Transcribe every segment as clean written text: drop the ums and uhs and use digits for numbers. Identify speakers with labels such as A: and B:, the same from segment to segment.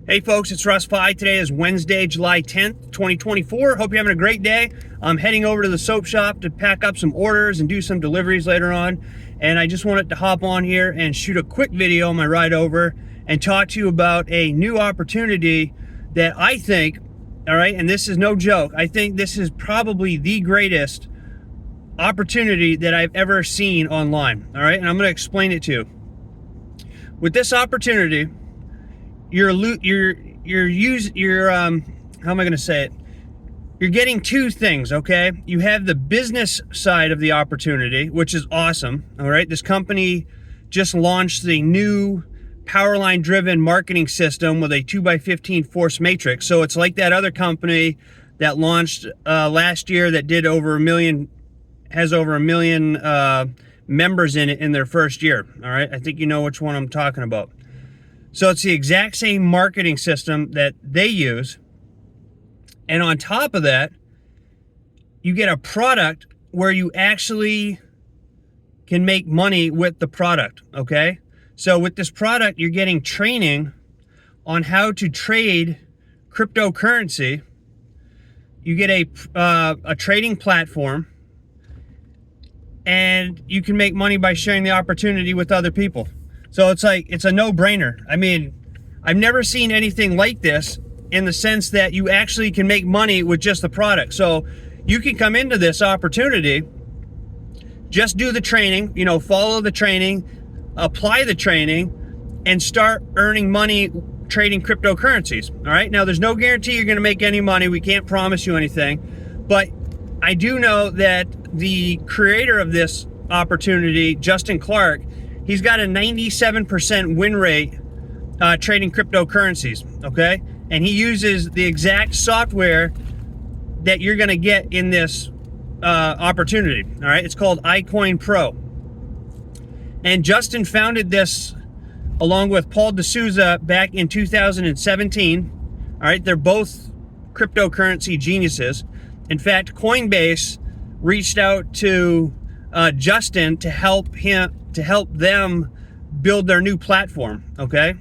A: Hey folks, it's Russ Pye. Today is Wednesday, July 10th, 2024. Hope you're having a great day. I'm heading over to the soap shop to pack up some orders and do some deliveries later on. And I just wanted to hop on here and shoot a quick video on my ride over and talk to you about a new opportunity that I think, all right, and this is no joke, I think this is probably the greatest opportunity that I've ever seen online, all right? And I'm going to explain it to you. With this opportunity, you're how am I going to say it? You're getting two things, okay? You have the business side of the opportunity, which is awesome, all right? This company just launched the new power line driven marketing system with a 2x15 force matrix. So it's like that other company that launched last year that did over 1 million, has over 1 million members in it in their first year, all right? I think you know which one I'm talking about. So it's the exact same marketing system that they use. And on top of that, you get a product where you actually can make money with the product, okay? So with this product, you're getting training on how to trade cryptocurrency. You get a trading platform, and you can make money by sharing the opportunity with other people. So it's like, it's a no-brainer. I mean, I've never seen anything like this in the sense that you actually can make money with just the product. So you can come into this opportunity, just do the training, you know, follow the training, apply the training, and start earning money trading cryptocurrencies. All right. Now, there's no guarantee you're going to make any money. We can't promise you anything. But I do know that the creator of this opportunity, Justin Clark, he's got a 97% win rate trading cryptocurrencies, okay? And he uses the exact software that you're gonna get in this opportunity, all right? It's called icoinpro. And Justin founded this along with Paul D'Souza back in 2017, all right? They're both cryptocurrency geniuses. In fact, Coinbase reached out to Justin to help them build their new platform, okay?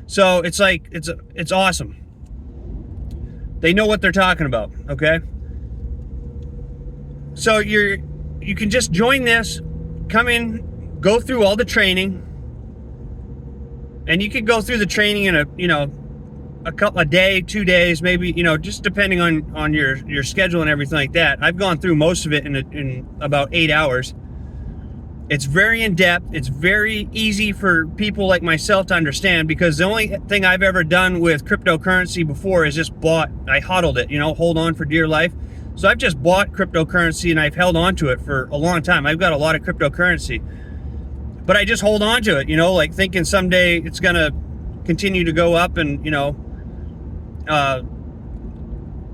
A: So it's like, it's awesome. They know what they're talking about, okay? So you can just join this, come in, go through all the training, and you could go through the training in a day, 2 days, maybe, just depending on your schedule and everything like that. I've gone through most of it in about 8 hours. It's very in-depth. It's very easy for people like myself to understand, because the only thing I've ever done with cryptocurrency before is just I hodled it, hold on for dear life. So I've just bought cryptocurrency and I've held on to it for a long time. I've got a lot of cryptocurrency, but I just hold on to it, like thinking someday it's going to continue to go up, and,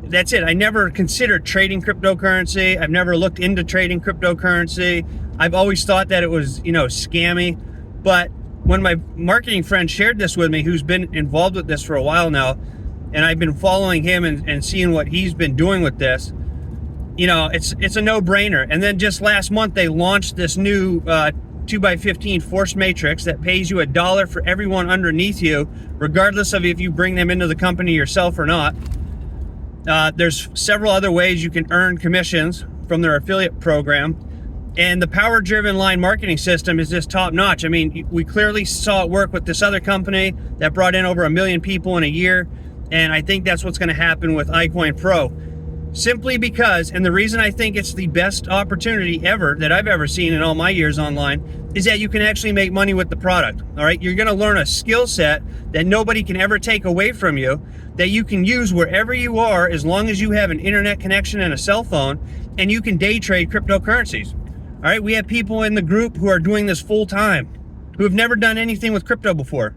A: that's it. I never considered trading cryptocurrency. I've never looked into trading cryptocurrency. I've always thought that it was, scammy. But when my marketing friend shared this with me, who's been involved with this for a while now, and I've been following him and seeing what he's been doing with this, it's a no-brainer. And then just last month, they launched this new 2x15 force matrix that pays you $1 for everyone underneath you, regardless of if you bring them into the company yourself or not. There's several other ways you can earn commissions from their affiliate program. And the power-driven line marketing system is just top-notch. I mean, we clearly saw it work with this other company that brought in over 1 million people in a year. And I think that's what's going to happen with icoinpro. Simply because, and the reason I think it's the best opportunity ever that I've ever seen in all my years online, is that you can actually make money with the product, all right? You're going to learn a skill set that nobody can ever take away from you, that you can use wherever you are, as long as you have an internet connection and a cell phone, and you can day trade cryptocurrencies. All right, we have people in the group who are doing this full time, who have never done anything with crypto before.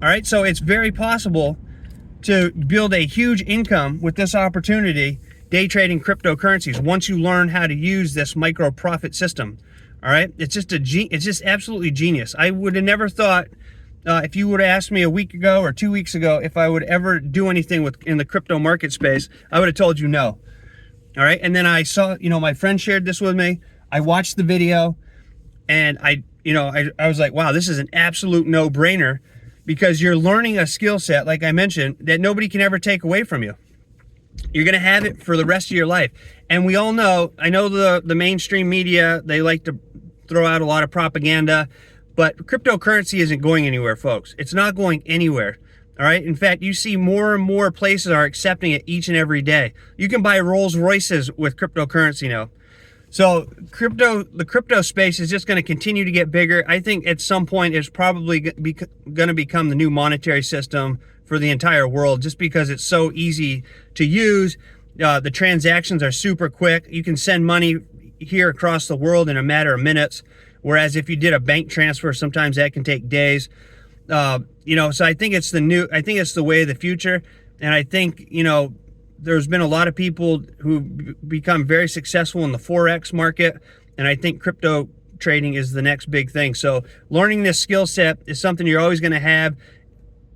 A: All right, so it's very possible to build a huge income with this opportunity, day trading cryptocurrencies, once you learn how to use this micro profit system. All right, it's just absolutely genius. I would have never thought, if you would have asked me a week ago or 2 weeks ago if I would ever do anything in the crypto market space, I would have told you no. All right, and then I saw, my friend shared this with me. I watched the video, and I was like, wow, this is an absolute no-brainer, because you're learning a skill set, like I mentioned, that nobody can ever take away from you. You're going to have it for the rest of your life. And we all know, I know the mainstream media, they like to throw out a lot of propaganda, but cryptocurrency isn't going anywhere, folks. It's not going anywhere. All right. In fact, you see more and more places are accepting it each and every day. You can buy Rolls Royces with cryptocurrency now. So the crypto space is just going to continue to get bigger. I think at some point it's probably going to become the new monetary system for the entire world, just because it's so easy to use. The transactions are super quick. You can send money here across the world in a matter of minutes, whereas if you did a bank transfer, sometimes that can take days. You know, so I think it's the way of the future. And I think, you know, there's been a lot of people who become very successful in the Forex market. And I think crypto trading is the next big thing. So learning this skill set is something you're always going to have.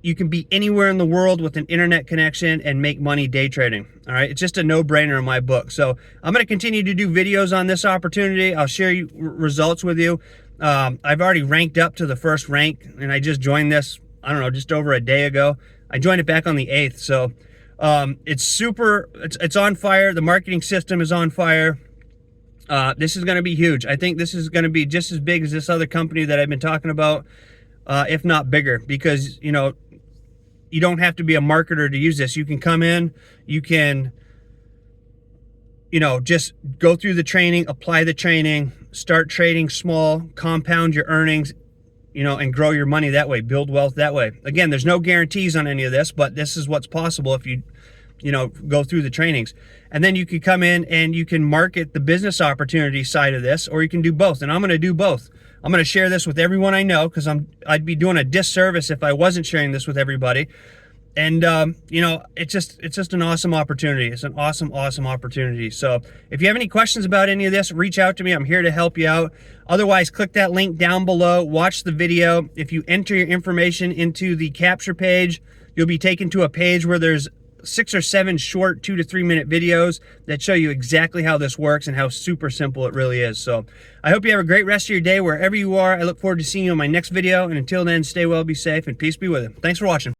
A: You can be anywhere in the world with an internet connection and make money day trading. All right. It's just a no-brainer in my book. So I'm going to continue to do videos on this opportunity. I'll share results with you. I've already ranked up to the first rank, and I just joined this, I don't know, just over a day ago. I joined it back on the 8th. So it's on fire. The marketing system is on fire. This is going to be huge. I think this is going to be just as big as this other company that I've been talking about, if not bigger, because, you know, you don't have to be a marketer to use this. You can come in, you can, you know, just go through the training, apply the training, start trading small, compound your earnings, you know, and grow your money that way, build wealth that way. Again, there's no guarantees on any of this, but this is what's possible if you know, go through the trainings. And then you can come in and you can market the business opportunity side of this, or you can do both. And I'm going to do both. I'm going to share this with everyone I know, because I'd be doing a disservice if I wasn't sharing this with everybody. And, you know, it's just an awesome opportunity. It's an awesome opportunity. So if you have any questions about any of this, reach out to me. I'm here to help you out. Otherwise, click that link down below. Watch the video. If you enter your information into the capture page, you'll be taken to a page where there's 6 or 7 short 2 to 3 minute videos that show you exactly how this works and how super simple it really is. So I hope you have a great rest of your day wherever you are. I look forward to seeing you in my next video. And until then, stay well, be safe, and peace be with you. Thanks for watching.